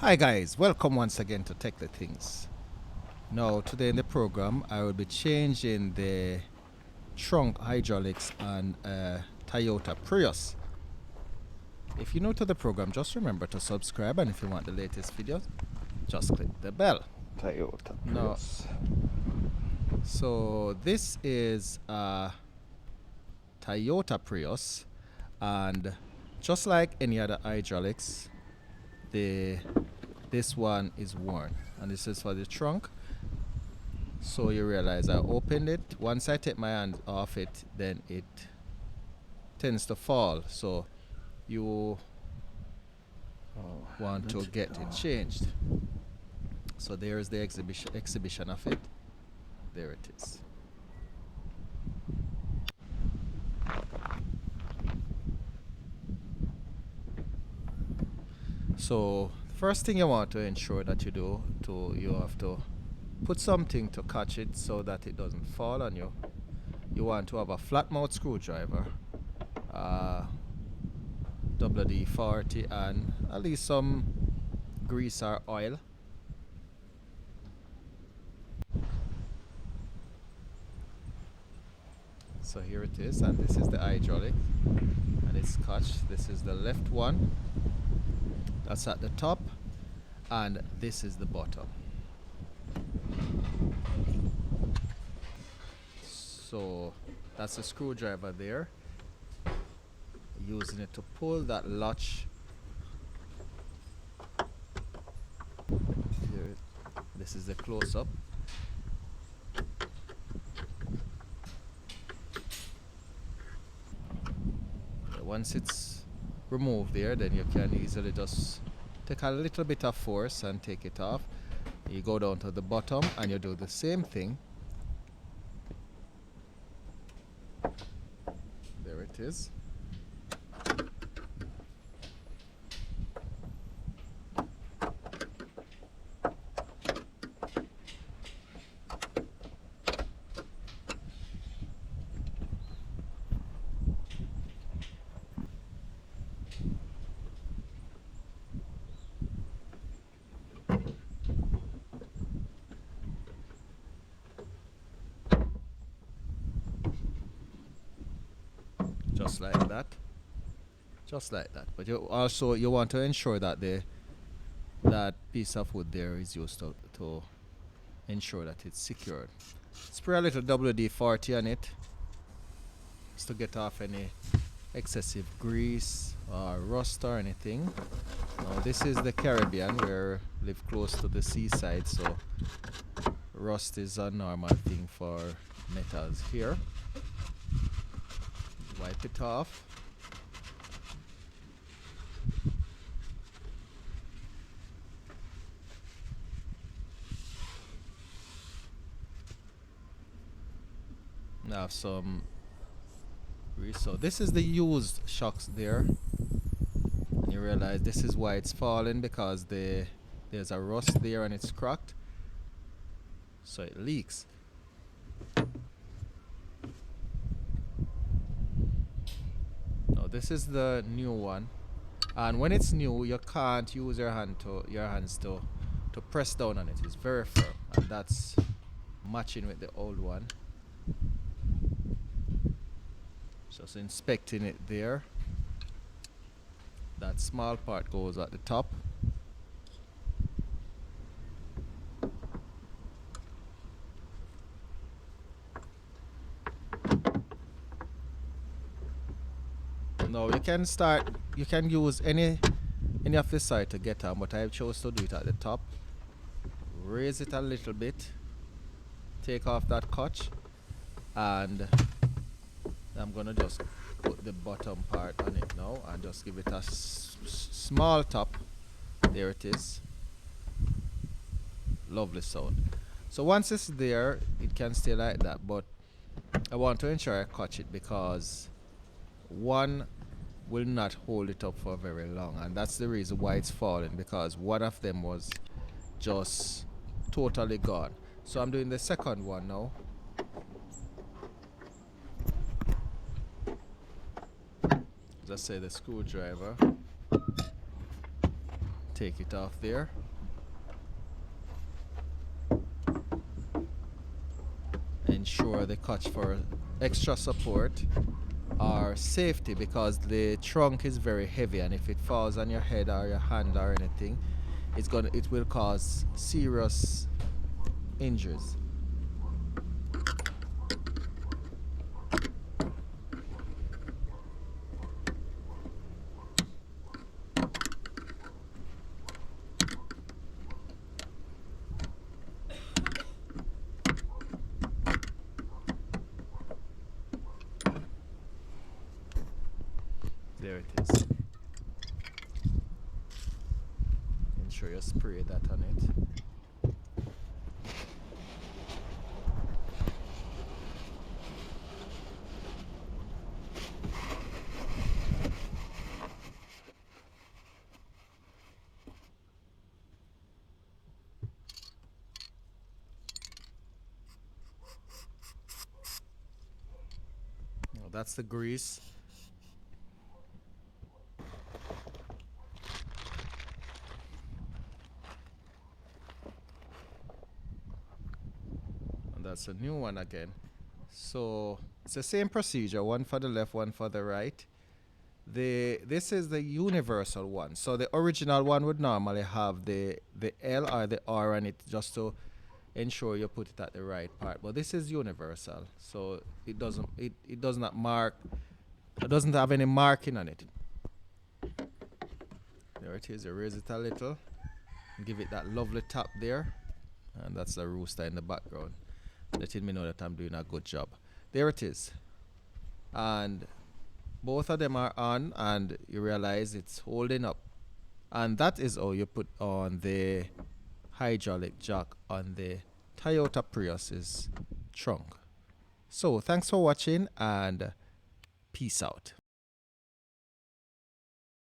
Hi guys, welcome once again to Tech the Things. Now today in the program I will be changing the trunk hydraulics on a Toyota Prius. If you're new to the program, just remember to subscribe, and if you want the latest videos, just click the bell. Toyota Now, Prius. so this is a Toyota Prius, and just like any other hydraulics, this one is worn, and this is for the trunk. So you realize I opened it. Once I take my hand off it, then it tends to fall. So you want to get it changed. So there's the exhibition of it. There it is. So first thing you want to ensure that you do, you have to put something to catch it so that it doesn't fall on you. You want to have a flat mouth screwdriver, WD-40, and at least some grease or oil. So here it is, and this is the hydraulic, and it's scotch. This is the left one, that's at the top, and this is the bottom. So that's a screwdriver there, using it to pull that latch. Here, this is the close-up. Once it's removed there, then you can easily just take a little bit of force and take it off. You go down to the bottom and you do the same thing. There it is. Just like that. Just like that. But you want to ensure that that piece of wood there is used to ensure that it's secured. Spray a little WD-40 on it just to get off any excessive grease or rust or anything. Now this is the Caribbean, where we live close to the seaside, so rust is a normal thing for metals here. Wipe it off. Now some grease. So this is the used shocks there, and you realize this is why it's falling, because there's a rust there and it's cracked, so it leaks. Now this is the new one, and when it's new you can't use your hands to press down on it. It's very firm, and that's matching with the old one. Just inspecting it there. That small part goes at the top. Now you can use any of this side to get on, but I chose to do it at the top. Raise it a little bit, take off that catch, and I'm gonna just put the bottom part on it now and just give it a small top. There it is. Lovely sound. So once it's there, it can stay like that, but I want to ensure I catch it, because one will not hold it up for very long, and that's the reason why it's falling, because one of them was just totally gone. So I'm doing the second one now. Just say the screwdriver, take it off there. Ensure the clutch for extra support or safety, because the trunk is very heavy, and if it falls on your head or your hand or anything, it will cause serious injuries. There it is. Ensure you spray that on it. Now that's the grease. And that's a new one again. So it's the same procedure, one for the left, one for the right. This is the universal one. So the original one would normally have the L or the R on it, just to ensure you put it at the right part. But this is universal, so it does not mark, it doesn't have any marking on it. There it is. You raise it a little, give it that lovely tap there, and that's the rooster in the background, letting me know that I'm doing a good job. There it is, and both of them are on, and you realize it's holding up, and that is how you put on the hydraulic jack on the Toyota Prius's trunk. So thanks for watching, and peace out.